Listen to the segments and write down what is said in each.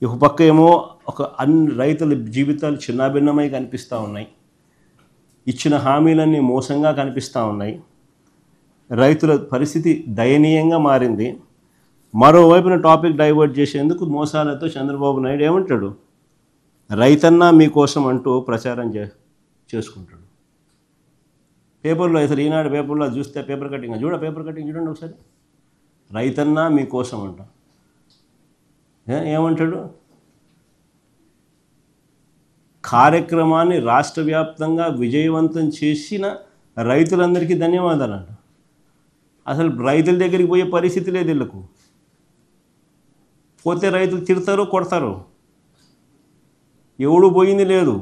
ఒక పక్క ఏమో అన్ని రైతుల జీవితాలు చిన్నాభిన్నమై కనిపిస్తూ ఉన్నాయి, ఇచ్చిన హామీలన్నీ మోసంగా కనిపిస్తూ ఉన్నాయి, రైతుల పరిస్థితి దయనీయంగా మారింది. మరోవైపున టాపిక్ డైవర్ట్ చేసేందుకు మోసాలతో చంద్రబాబు నాయుడు ఏమంటాడు, రైతన్నా మీకోసం అంటూ ప్రచారం చేసుకుంటాడు. పేపర్లో అసలు ఈనాడు పేపర్లో చూస్తే పేపర్ కటింగ్ చూడండి ఒకసారి, రైతన్నా మీకోసం అంట. ఏమంటాడు, కార్యక్రమాన్ని రాష్ట్ర వ్యాప్తంగా విజయవంతం చేసిన రైతులందరికీ ధన్యవాదాలంట. అసలు రైతుల దగ్గరికి పోయే పరిస్థితి లేదు వీళ్ళకు. పోతే రైతులు తిడతారు, కొడతారు, ఎవడు పోయింది లేదు.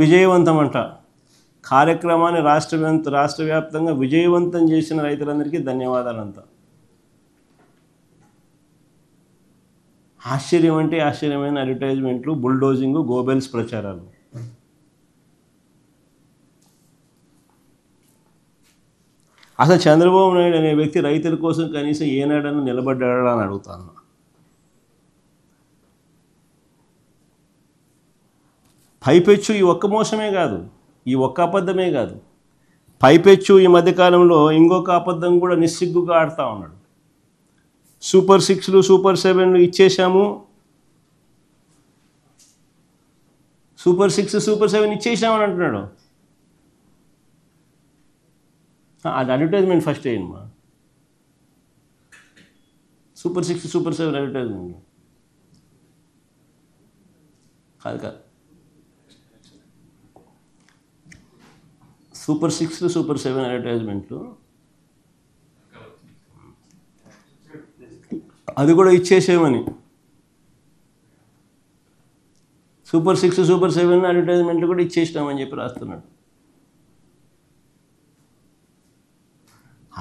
విజయవంతం అంట, కార్యక్రమాన్ని రాష్ట్ర వ్యాప్తంగా విజయవంతం చేసిన రైతులందరికీ ధన్యవాదాలంట. ఆశ్చర్యం అంటే ఆశ్చర్యమైన అడ్వర్టైజ్మెంట్లు, బుల్డోజింగ్, గోబెల్స్ ప్రచారాలు. అసలు చంద్రబాబు నాయుడు అనే వ్యక్తి రైతుల కోసం కనీసం ఏనాడన్నా నిలబడ్డాడా అని అడుగుతాను. పైపెచ్చు ఈ ఒక్క మోసమే కాదు, ఈ ఒక్క అబద్ధమే కాదు, పైపెచ్చు ఈ మధ్యకాలంలో ఇంకొక అబద్ధం కూడా నిస్సిగ్గుగా ఆడుతూ ఉన్నాడు. సూపర్ 6లు సూపర్ 7లు ఇచ్చేసాము, సూపర్ 6 సూపర్ 7 ఇచ్చేసామని అంటున్నాడు. అది అడ్వర్టైజ్మెంట్ ఫస్ట్ అయ్యిందమ్మా, సూపర్ 6 సూపర్ 7 అడ్వర్టైజ్మెంట్ కాదు. సూపర్ 6 సూపర్ 7 అడ్వర్టైజ్మెంట్లు అది కూడా ఇచ్చేసేమని. సూపర్ 6 సూపర్ 7 అడ్వర్టైజ్మెంట్లు కూడా ఇచ్చేసినామని చెప్పి రాస్తున్నాడు.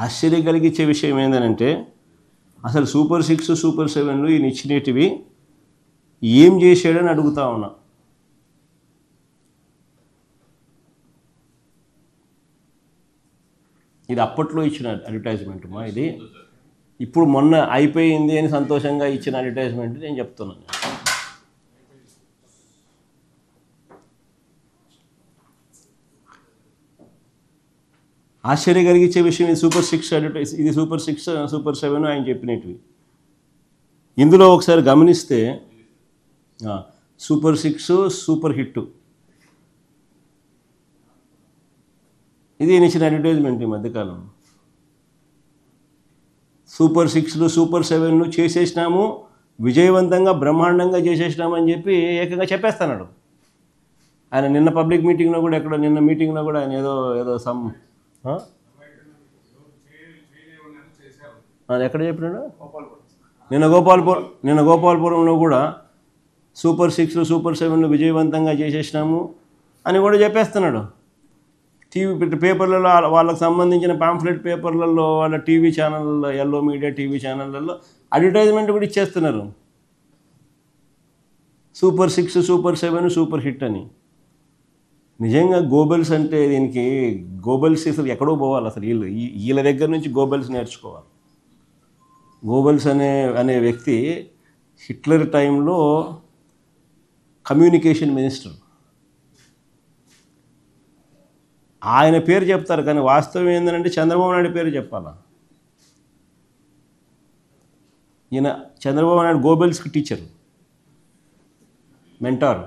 ఆశ్చర్యం కలిగించే విషయం ఏంటంటే అసలు సూపర్ 6 సూపర్ 7లు ఈయన ఇచ్చినటివి ఏం చేశాడని అడుగుతా ఉన్నా. ఇది అప్పట్లో ఇచ్చిన అడ్వర్టైజ్మెంట్ మా, ఇది ఇప్పుడు మొన్న అయిపోయింది అని సంతోషంగా ఇచ్చిన అడ్వర్టైజ్మెంట్ నేను చెప్తున్నాను. ఆశ్చర్యం కలిగించే విషయం ఇది సూపర్ 6 అడ్వర్టైజ్, ఇది సూపర్ 6 సూపర్ 7 ఆయన చెప్పినవి. ఇందులో ఒకసారి గమనిస్తే సూపర్ 6 సూపర్ హిట్ ఇది ఇచ్చిన అడ్వర్టైజ్మెంట్ ఈ మధ్యకాలం. సూపర్ 6లు సూపర్ 7లు చేసేసినాము, విజయవంతంగా బ్రహ్మాండంగా చేసేసినామని చెప్పి ఏకంగా చెప్పేస్తున్నాడు ఆయన. నిన్న పబ్లిక్ మీటింగ్లో కూడా నిన్న మీటింగ్లో కూడా ఆయన ఏదో సమ్ ఎక్కడ చెప్పినాడు, నిన్న గోపాలపురంలో కూడా సూపర్ 6లు సూపర్ 7లు విజయవంతంగా చేసేసినాము అని కూడా చెప్పేస్తున్నాడు. టీవీ పేపర్లలో వాళ్ళకి సంబంధించిన పాంఫ్లెట్ పేపర్లలో, వాళ్ళ టీవీ ఛానళ్ళలో, ఎల్లో మీడియా టీవీ ఛానళ్ళల్లో అడ్వర్టైజ్మెంట్ కూడా ఇచ్చేస్తున్నారు, సూపర్ 6 సూపర్ 7 సూపర్ హిట్ అని. నిజంగా గోబెల్స్ అంటే దీనికి గోబెల్స్ అసలు ఎక్కడో పోవాలి. అసలు వీళ్ళ దగ్గర నుంచి గోబెల్స్ నేర్చుకోవాలి. గోబెల్స్ అనే వ్యక్తి హిట్లర్ టైంలో కమ్యూనికేషన్ మినిస్టర్. ఆయన పేరు చెప్తారు కానీ వాస్తవం ఏంటంటే చంద్రబాబు నాయుడు పేరు చెప్పాలా. ఈయన చంద్రబాబు నాయుడు గోబెల్స్కి టీచర్, మెంటార్.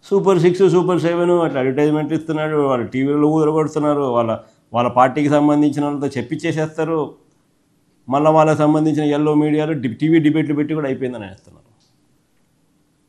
సూపర్ 6 సూపర్ 7 అట్లా అడ్వర్టైజ్మెంట్ ఇస్తున్నాడు, వాళ్ళ టీవీలో ఊదరగొడుతున్నారు, వాళ్ళ పార్టీకి సంబంధించిన వాళ్ళతో చెప్పించేసేస్తారు. మళ్ళీ వాళ్ళకి సంబంధించిన ఎల్లో మీడియాలో టీవీ డిబేట్లు పెట్టి కూడా అయిపోయిందని వేస్తున్నారు.